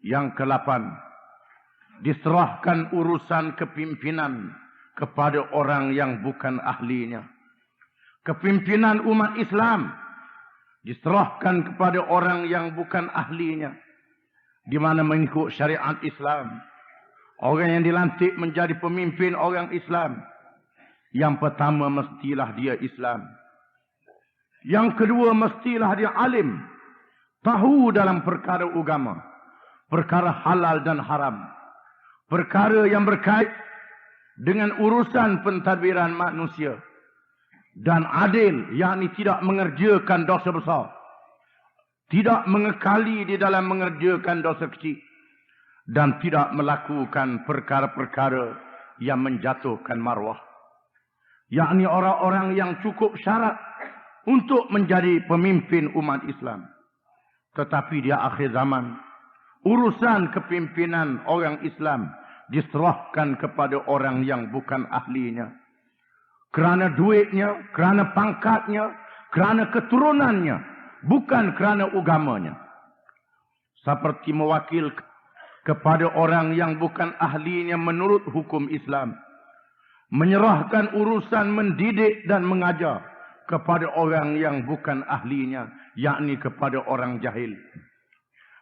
Yang ke-8, diserahkan urusan kepimpinan kepada orang yang bukan ahlinya. Kepimpinan umat Islam diserahkan kepada orang yang bukan ahlinya. Di mana mengikut syariat Islam, orang yang dilantik menjadi pemimpin orang Islam, yang pertama mestilah dia Islam. Yang kedua mestilah dia alim, tahu dalam perkara agama, perkara halal dan haram, perkara yang berkait dengan urusan pentadbiran manusia, dan adil, yakni tidak mengerjakan dosa besar, tidak mengekali di dalam mengerjakan dosa kecil, dan tidak melakukan perkara-perkara yang menjatuhkan maruah. Yakni orang-orang yang cukup syarat untuk menjadi pemimpin umat Islam. Tetapi di akhir zaman, urusan kepimpinan orang Islam diserahkan kepada orang yang bukan ahlinya. Kerana duitnya, kerana pangkatnya, kerana keturunannya, bukan kerana agamanya. Seperti mewakil kepada orang yang bukan ahlinya menurut hukum Islam. Menyerahkan urusan mendidik dan mengajar kepada orang yang bukan ahlinya, yakni kepada orang jahil.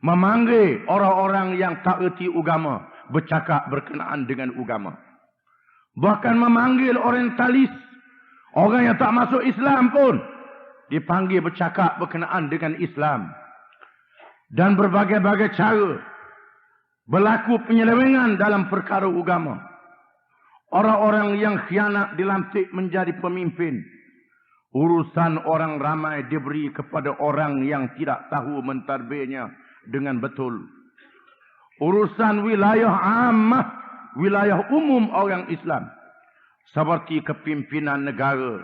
Memanggil orang-orang yang tak erti agama bercakap berkenaan dengan agama. Bahkan memanggil orientalis, orang yang tak masuk Islam pun dipanggil bercakap berkenaan dengan Islam. Dan berbagai-bagai cara berlaku penyelewengan dalam perkara agama. Orang-orang yang khianat dilantik menjadi pemimpin. Urusan orang ramai diberi kepada orang yang tidak tahu mentadbirnya dengan betul. Urusan wilayah ammah, wilayah umum orang Islam, seperti kepimpinan negara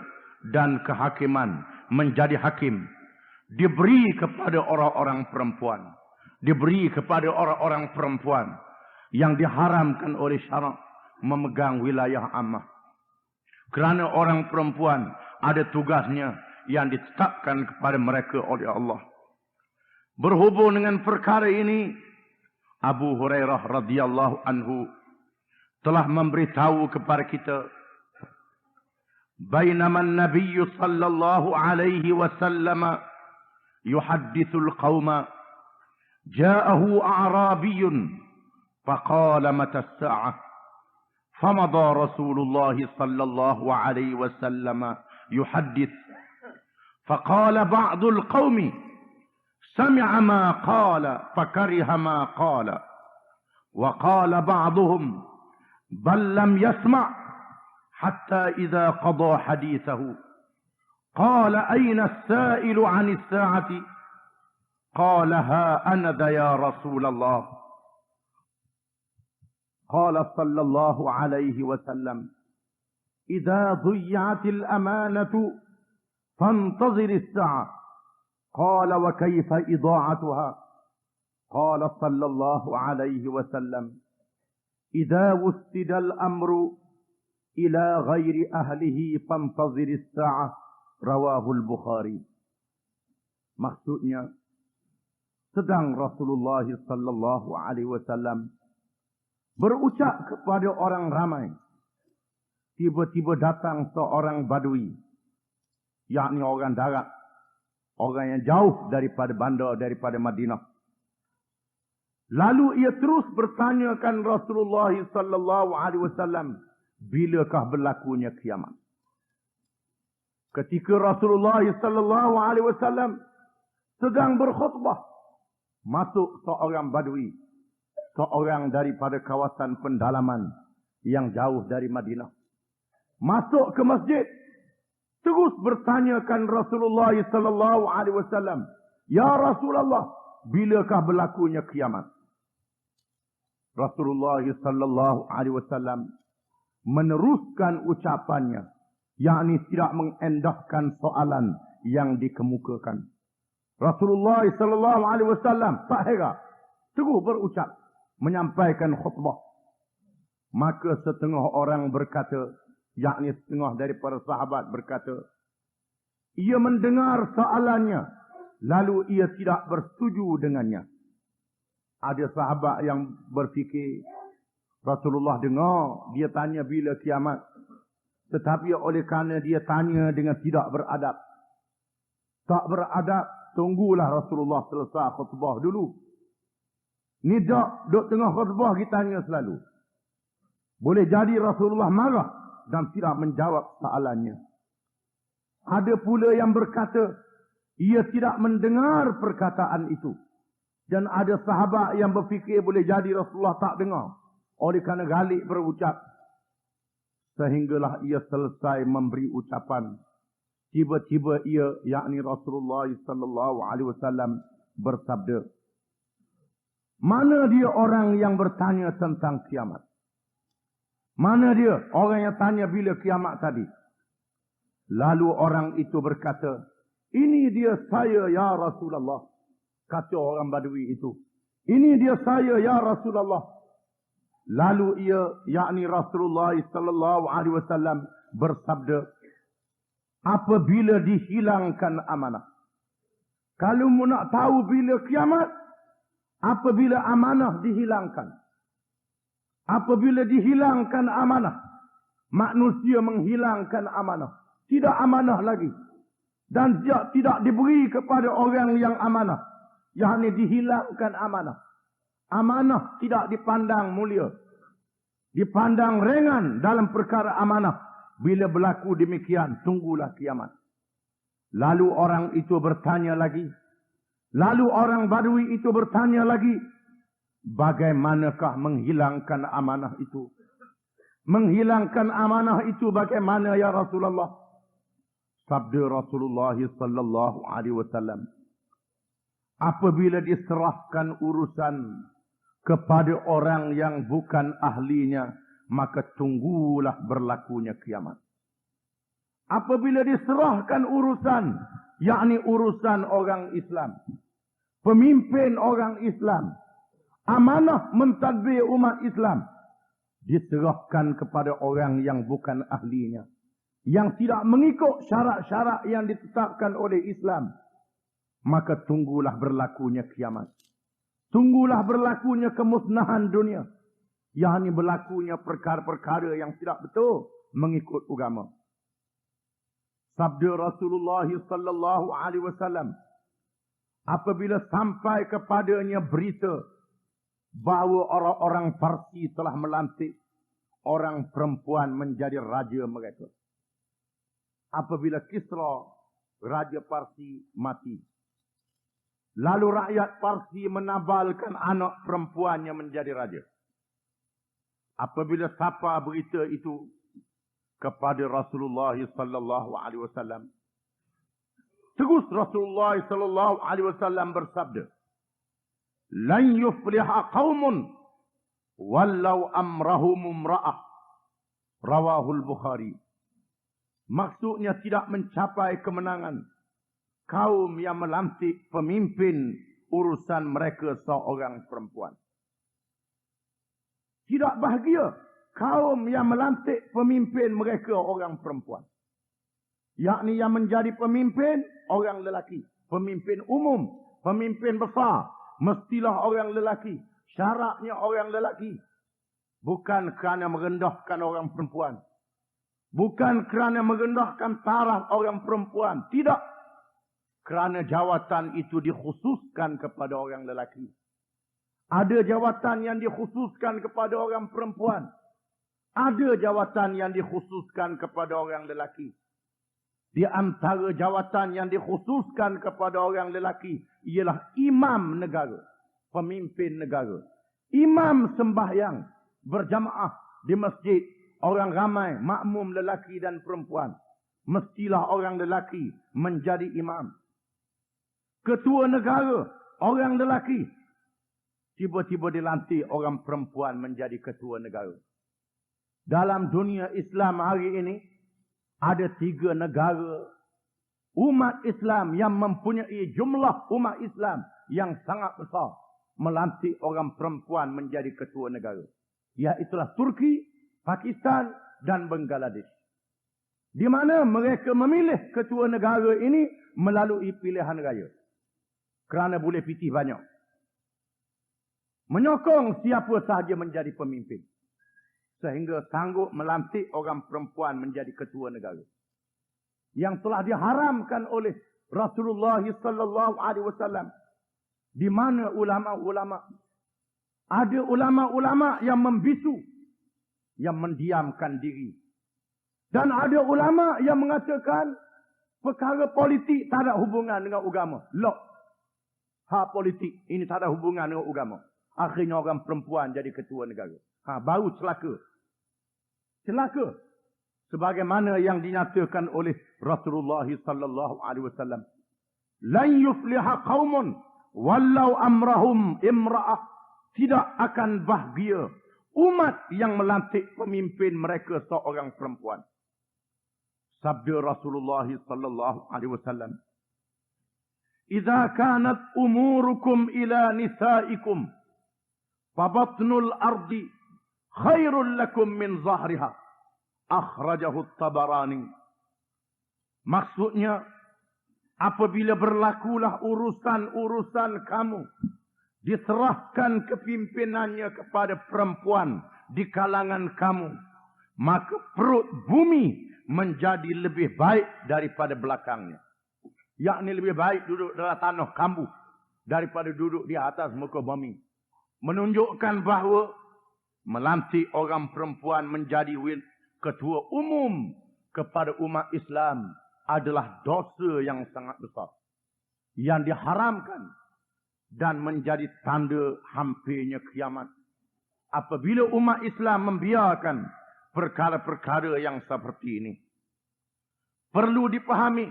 dan kehakiman, menjadi hakim, diberi kepada orang-orang perempuan. Diberi kepada orang-orang perempuan yang diharamkan oleh syarak memegang wilayah ammah. Kerana orang perempuan ada tugasnya yang ditetapkan kepada mereka oleh Allah. Berhubung dengan perkara ini, Abu Hurairah radhiyallahu anhu telah memberitahu kepada kita, bainama an-nabiy sallallahu alaihi wasallam yuhaddithul qauma ja'ahu a'rabiyyun faqala mata as-sa'ah فمضى رسول الله صلى الله عليه وسلم يحدث فقال بعض القوم سمع ما قال فكره ما قال وقال بعضهم بل لم يسمع حتى إذا قضى حديثه قال أين السائل عن الساعة قال ها أنا ذا يا رسول الله قال صلى الله عليه وسلم إذا ضيعت الأمانة فانتظر الساعة قال وكيف إضاعتها قال صلى الله عليه وسلم إذا وسد الأمر إلى غير أهله فانتظر الساعة رواه البخاري. Maksudnya, sedang Rasulullah sallallahu alaihi wasallam berucap kepada orang ramai. Tiba-tiba datang seorang badui, yakni orang darat, orang yang jauh daripada bandar, daripada Madinah. Lalu ia terus bertanyakan Rasulullah sallallahu alaihi wasallam, bilakah berlakunya kiamat? Ketika Rasulullah sallallahu alaihi wasallam sedang berkhutbah, masuk seorang badui, seorang daripada kawasan pendalaman yang jauh dari Madinah, masuk ke masjid, terus bertanyakan Rasulullah sallallahu alaihi wasallam, ya Rasulullah, bilakah berlakunya kiamat? Rasulullah sallallahu alaihi wasallam meneruskan ucapannya, yakni tidak mengendahkan soalan yang dikemukakan. Rasulullah sallallahu alaihi wasallam tak heran, terus berucap, menyampaikan khutbah. Maka setengah orang berkata, yakni setengah daripada sahabat berkata, ia mendengar soalannya, lalu ia tidak bersetuju dengannya. Ada sahabat yang berfikir, Rasulullah dengar, dia tanya bila kiamat. Tetapi oleh kerana dia tanya dengan tidak beradab. Tak beradab, tunggulah Rasulullah selesai khutbah dulu. Ni duk tengah khutbah kita tanya selalu. Boleh jadi Rasulullah marah dan tidak menjawab soalannya. Ada pula yang berkata, ia tidak mendengar perkataan itu. Dan ada sahabat yang berfikir boleh jadi Rasulullah tak dengar. Oleh kerana Ghalib berucap. Sehinggalah ia selesai memberi ucapan. Tiba-tiba ia, yakni Rasulullah sallallahu alaihi wasallam bersabda. Mana dia orang yang bertanya tentang kiamat? Mana dia orang yang tanya bila kiamat tadi? Lalu orang itu berkata, ini dia saya ya Rasulullah. Kata orang Badui itu. Ini dia saya ya Rasulullah. Lalu ia, yakni Rasulullah sallallahu alaihi wasallam bersabda, apabila dihilangkan amanah. Kalau mu nak tahu bila kiamat, apabila amanah dihilangkan. Apabila dihilangkan amanah, manusia menghilangkan amanah. Tidak amanah lagi. Dan tidak diberi kepada orang yang amanah. Yakni dihilangkan amanah. Amanah tidak dipandang mulia. Dipandang ringan dalam perkara amanah. Bila berlaku demikian, tunggulah kiamat. Lalu orang itu bertanya lagi. Lalu orang Badui itu bertanya lagi. Bagaimanakah menghilangkan amanah itu? Menghilangkan amanah itu bagaimana ya Rasulullah? Sabda Rasulullah sallallahu alaihi wasallam. Apabila diserahkan urusan kepada orang yang bukan ahlinya, maka tunggulah berlakunya kiamat. Apabila diserahkan urusan, yakni urusan orang Islam, pemimpin orang Islam, amanah mentadbir umat Islam, diserahkan kepada orang yang bukan ahlinya, yang tidak mengikut syarat-syarat yang ditetapkan oleh Islam, maka tunggulah berlakunya kiamat. Tunggulah berlakunya kemusnahan dunia. Yang ini berlakunya perkara-perkara yang tidak betul mengikut agama. Sabda Rasulullah sallallahu alaihi wasallam, apabila sampai kepadanya berita bahawa orang-orang Parsi telah melantik orang perempuan menjadi raja mereka. Apabila Kisra, raja Parsi, mati. Lalu rakyat Parsi menabalkan anak perempuannya menjadi raja. Apabila sampai berita itu kepada Rasulullah sallallahu alaihi wasallam, terus Rasulullah sallallahu alaihi wasallam bersabda, "Lan yufliha qaumun walau amrahum imra'ah." Rawahul Bukhari. Maksudnya tidak mencapai kemenangan kaum yang melantik pemimpin urusan mereka seorang perempuan. Tidak bahagia kaum yang melantik pemimpin mereka orang perempuan. Yakni yang menjadi pemimpin orang lelaki. Pemimpin umum, pemimpin besar, mestilah orang lelaki. Syaratnya orang lelaki. Bukan kerana merendahkan orang perempuan. Bukan kerana merendahkan taraf orang perempuan. Tidak. Kerana jawatan itu dikhususkan kepada orang lelaki. Ada jawatan yang dikhususkan kepada orang perempuan. Ada jawatan yang dikhususkan kepada orang lelaki. Di antara jawatan yang dikhususkan kepada orang lelaki ialah imam negara, pemimpin negara. Imam sembahyang berjamaah di masjid, orang ramai, makmum lelaki dan perempuan. Mestilah orang lelaki menjadi imam. Ketua negara, orang lelaki. Tiba-tiba dilantik orang perempuan menjadi ketua negara. Dalam dunia Islam hari ini, ada 3 negara umat Islam yang mempunyai jumlah umat Islam yang sangat besar melantik orang perempuan menjadi ketua negara. Iaitulah Turki, Pakistan dan Bangladesh. Di mana mereka memilih ketua negara ini melalui pilihan raya. Kerana boleh pitih banyak. menyokong siapa sahaja menjadi pemimpin. Sehingga sanggup melantik orang perempuan menjadi ketua negara. Yang telah diharamkan oleh Rasulullah sallallahu alaihi wasallam. Di mana ulama-ulama, ada ulama-ulama yang membisu, yang mendiamkan diri. Dan ada ulama yang mengatakan perkara politik tak ada hubungan dengan agama. Loh. Politik ini tak ada hubungan dengan agama. Akhirnya orang perempuan jadi ketua negara. Baru celaka. Celaka. Sebagaimana yang dinyatakan oleh Rasulullah sallallahu alaihi wasallam. Lan yufliha qaumun walau amrahum imra'ah. Tidak akan bahagia umat yang melantik pemimpin mereka seorang perempuan. Sabda Rasulullah sallallahu alaihi wasallam. Idza kanat umurukum ila nisaikum fabatnul ardi khairul lakum min zahriha. Akhrajahu Tabarani. Maksudnya, apabila berlakulah urusan-urusan kamu, diserahkan kepimpinannya kepada perempuan di kalangan kamu, maka perut bumi menjadi lebih baik daripada belakangnya. Yakni lebih baik duduk dalam tanah kambu daripada duduk di atas muka bumi. Menunjukkan bahawa melantik orang perempuan menjadi ketua umum kepada umat Islam adalah dosa yang sangat besar. Yang diharamkan dan menjadi tanda hampirnya kiamat. Apabila umat Islam membiarkan perkara-perkara yang seperti ini. Perlu dipahami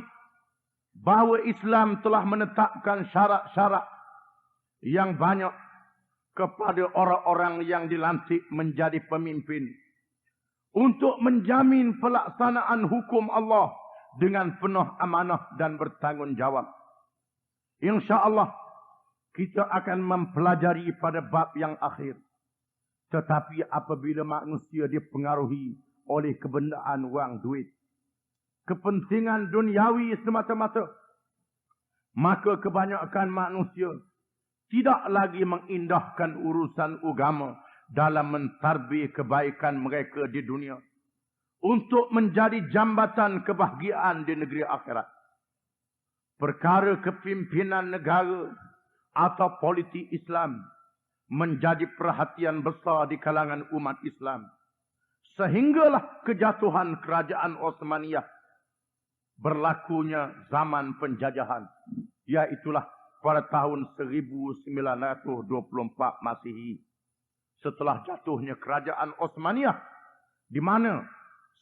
bahawa Islam telah menetapkan syarat-syarat yang banyak kepada orang-orang yang dilantik menjadi pemimpin untuk menjamin pelaksanaan hukum Allah dengan penuh amanah dan bertanggungjawab. InsyaAllah kita akan mempelajari pada bab yang akhir. Tetapi apabila manusia dipengaruhi oleh kebendaan wang duit, kepentingan duniawi semata-mata, maka kebanyakan manusia tidak lagi mengindahkan urusan agama dalam mentarbih kebaikan mereka di dunia untuk menjadi jambatan kebahagiaan di negeri akhirat. Perkara kepimpinan negara atau politik Islam menjadi perhatian besar di kalangan umat Islam. Sehinggalah kejatuhan kerajaan Osmaniyah, berlakunya zaman penjajahan, iaitulah pada tahun 1924 Masihi. Setelah jatuhnya kerajaan Osmaniyah, di mana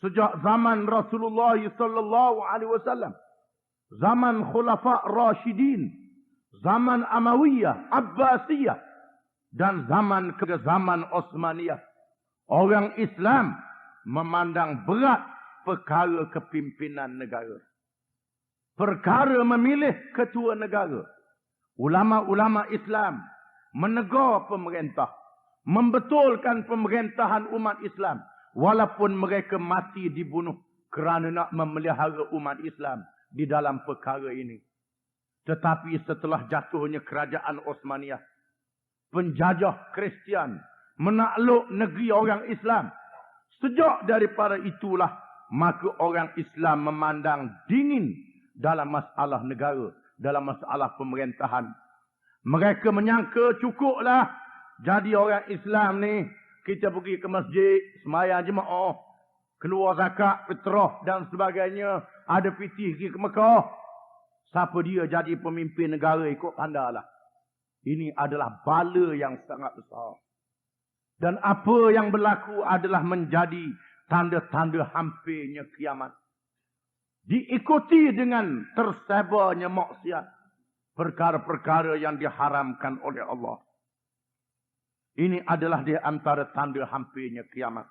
sejak zaman Rasulullah sallallahu alaihi wasallam, zaman Khulafa Rashidin, zaman Amawiyah, Abbasiyah, dan zaman ke zaman Osmaniyah, orang Islam memandang berat perkara kepimpinan negara. Perkara memilih ketua negara. Ulama-ulama Islam menegur pemerintah, membetulkan pemerintahan umat Islam, walaupun mereka mati dibunuh kerana nak memelihara umat Islam di dalam perkara ini. Tetapi setelah jatuhnya kerajaan Osmaniyah, penjajah Kristian menakluk negeri orang Islam. Sejak daripada itulah, maka orang Islam memandang dingin dalam masalah negara, dalam masalah pemerintahan. Mereka menyangka cukuplah jadi orang Islam ni, kita pergi ke masjid, sembahyang jemaah, keluar zakat, fitrah dan sebagainya, ada piti pergi ke Mekah. Siapa dia jadi pemimpin negara ikut pandalah. Ini adalah bala yang sangat besar. Dan apa yang berlaku adalah menjadi tanda-tanda hampirnya kiamat. Diikuti dengan tersebarnya maksiat, perkara-perkara yang diharamkan oleh Allah. Ini adalah di antara tanda hampirnya kiamat.